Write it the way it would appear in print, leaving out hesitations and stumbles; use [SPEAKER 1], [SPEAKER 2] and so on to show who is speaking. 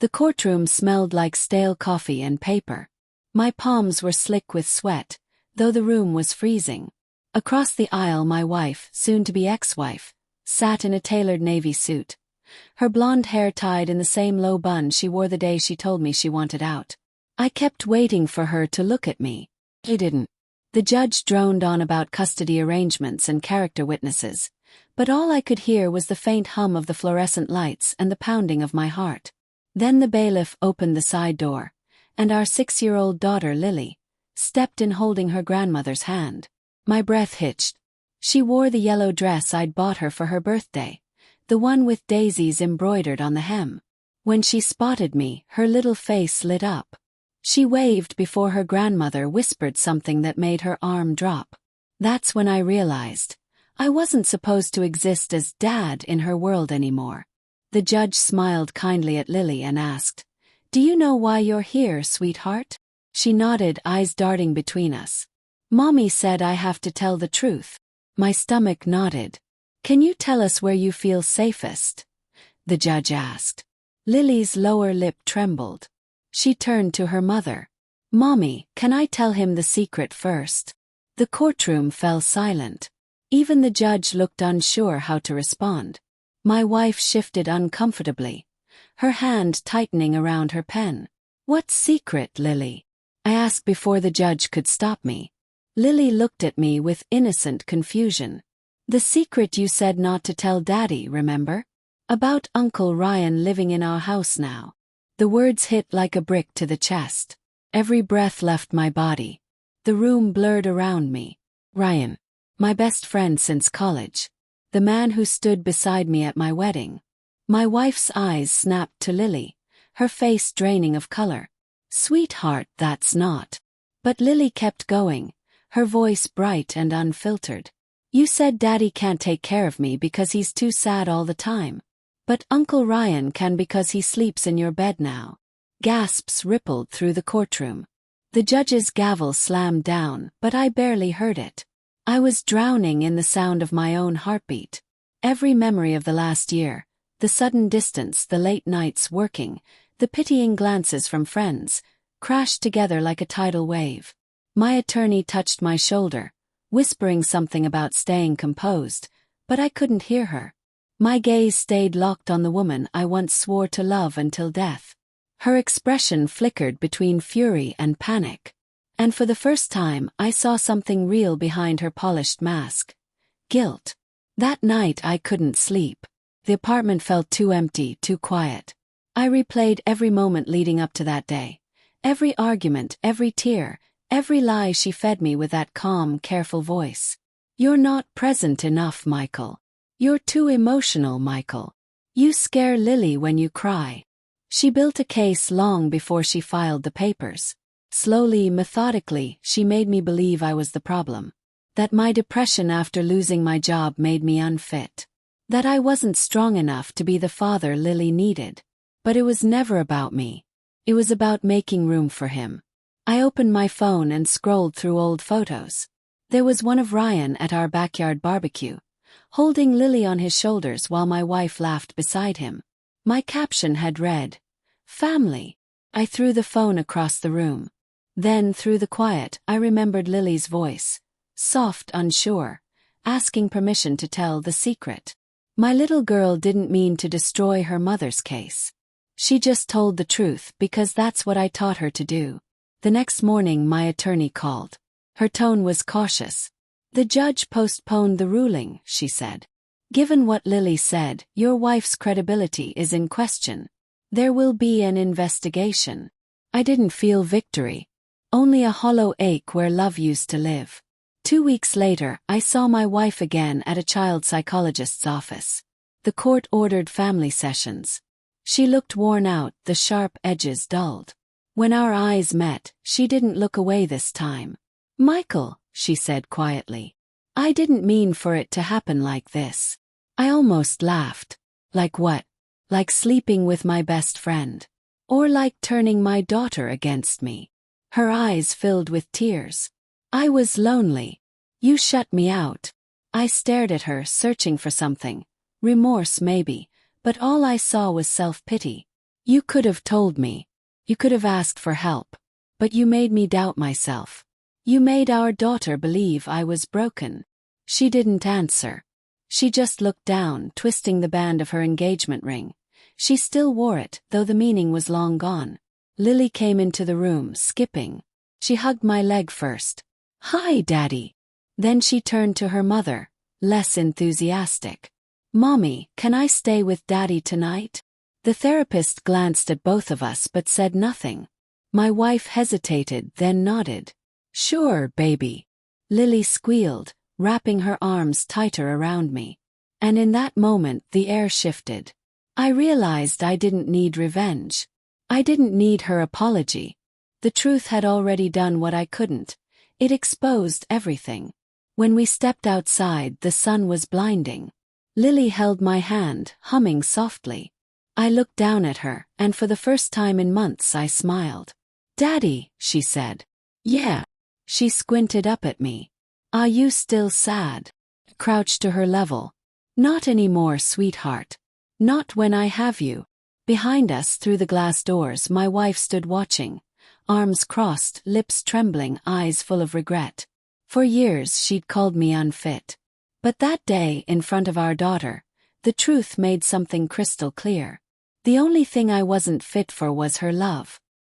[SPEAKER 1] The courtroom smelled like stale coffee and paper. My palms were slick with sweat, though the room was freezing. Across the aisle, my wife, soon-to-be ex-wife, sat in a tailored navy suit. Her blonde hair tied in the same low bun she wore the day she told me she wanted out. I kept waiting for her to look at me. She didn't. The judge droned on about custody arrangements and character witnesses, but all I could hear was the faint hum of the fluorescent lights and the pounding of my heart. Then the bailiff opened the side door, and our 6-year-old daughter Lily stepped in holding her grandmother's hand. My breath hitched. She wore the yellow dress I'd bought her for her birthday, the one with daisies embroidered on the hem. When she spotted me, her little face lit up. She waved before her grandmother whispered something that made her arm drop. That's when I realized I wasn't supposed to exist as Dad in her world anymore. The judge smiled kindly at Lily and asked, "Do you know why you're here, sweetheart?" She nodded, eyes darting between us. "Mommy said I have to tell the truth." My stomach nodded. "Can you tell us where you feel safest?" the judge asked. Lily's lower lip trembled. She turned to her mother. "Mommy, can I tell him the secret first?" The courtroom fell silent. Even the judge looked unsure how to respond. My wife shifted uncomfortably, her hand tightening around her pen. "What secret, Lily?" I asked before the judge could stop me. Lily looked at me with innocent confusion. "The secret you said not to tell Daddy, remember? About Uncle Ryan living in our house now." The words hit like a brick to the chest. Every breath left my body. The room blurred around me. Ryan. My best friend since college. The man who stood beside me at my wedding. My wife's eyes snapped to Lily, her face draining of color. "Sweetheart, that's not." But Lily kept going, her voice bright and unfiltered. "You said Daddy can't take care of me because he's too sad all the time. But Uncle Ryan can because he sleeps in your bed now." Gasps rippled through the courtroom. The judge's gavel slammed down, but I barely heard it. I was drowning in the sound of my own heartbeat. Every memory of the last year, the sudden distance, the late nights working, the pitying glances from friends, crashed together like a tidal wave. My attorney touched my shoulder, whispering something about staying composed, but I couldn't hear her. My gaze stayed locked on the woman I once swore to love until death. Her expression flickered between fury and panic. And for the first time, I saw something real behind her polished mask. Guilt. That night I couldn't sleep. The apartment felt too empty, too quiet. I replayed every moment leading up to that day. Every argument, every tear, every lie she fed me with that calm, careful voice. "You're not present enough, Michael. You're too emotional, Michael. You scare Lily when you cry." She built a case long before she filed the papers. Slowly, methodically, she made me believe I was the problem. That my depression after losing my job made me unfit. That I wasn't strong enough to be the father Lily needed. But it was never about me. It was about making room for him. I opened my phone and scrolled through old photos. There was one of Ryan at our backyard barbecue, holding Lily on his shoulders while my wife laughed beside him. My caption had read, "Family." I threw the phone across the room. Then, through the quiet, I remembered Lily's voice, soft, unsure, asking permission to tell the secret. My little girl didn't mean to destroy her mother's case. She just told the truth because that's what I taught her to do. The next morning my attorney called. Her tone was cautious. "The judge postponed the ruling," she said. "Given what Lily said, your wife's credibility is in question. There will be an investigation." I didn't feel victory. Only a hollow ache where love used to live. 2 weeks later, I saw my wife again at a child psychologist's office. The court ordered family sessions. She looked worn out, the sharp edges dulled. When our eyes met, she didn't look away this time. "Michael," she said quietly, "I didn't mean for it to happen like this." I almost laughed. Like what? Like sleeping with my best friend? Or like turning my daughter against me? Her eyes filled with tears. "I was lonely. You shut me out." I stared at her, searching for something. Remorse maybe, but all I saw was self-pity. You could have told me. You could have asked for help. But you made me doubt myself. You made our daughter believe I was broken. She didn't answer. She just looked down, twisting the band of her engagement ring. She still wore it, though the meaning was long gone. Lily came into the room, skipping. She hugged my leg first. "Hi, Daddy." Then she turned to her mother, less enthusiastic. "Mommy, can I stay with Daddy tonight?" The therapist glanced at both of us but said nothing. My wife hesitated, then nodded. "Sure, baby." Lily squealed, wrapping her arms tighter around me. And in that moment the air shifted. I realized I didn't need revenge. I didn't need her apology. The truth had already done what I couldn't. It exposed everything. When we stepped outside, the sun was blinding. Lily held my hand, humming softly. I looked down at her, and for the first time in months I smiled. "Daddy," she said. "Yeah." She squinted up at me. "Are you still sad?" Crouched to her level. "Not anymore, sweetheart. Not when I have you." Behind us, through the glass doors, my wife stood watching. Arms crossed, lips trembling, eyes full of regret. For years she'd called me unfit. But that day, in front of our daughter, the truth made something crystal clear. The only thing I wasn't fit for was her love.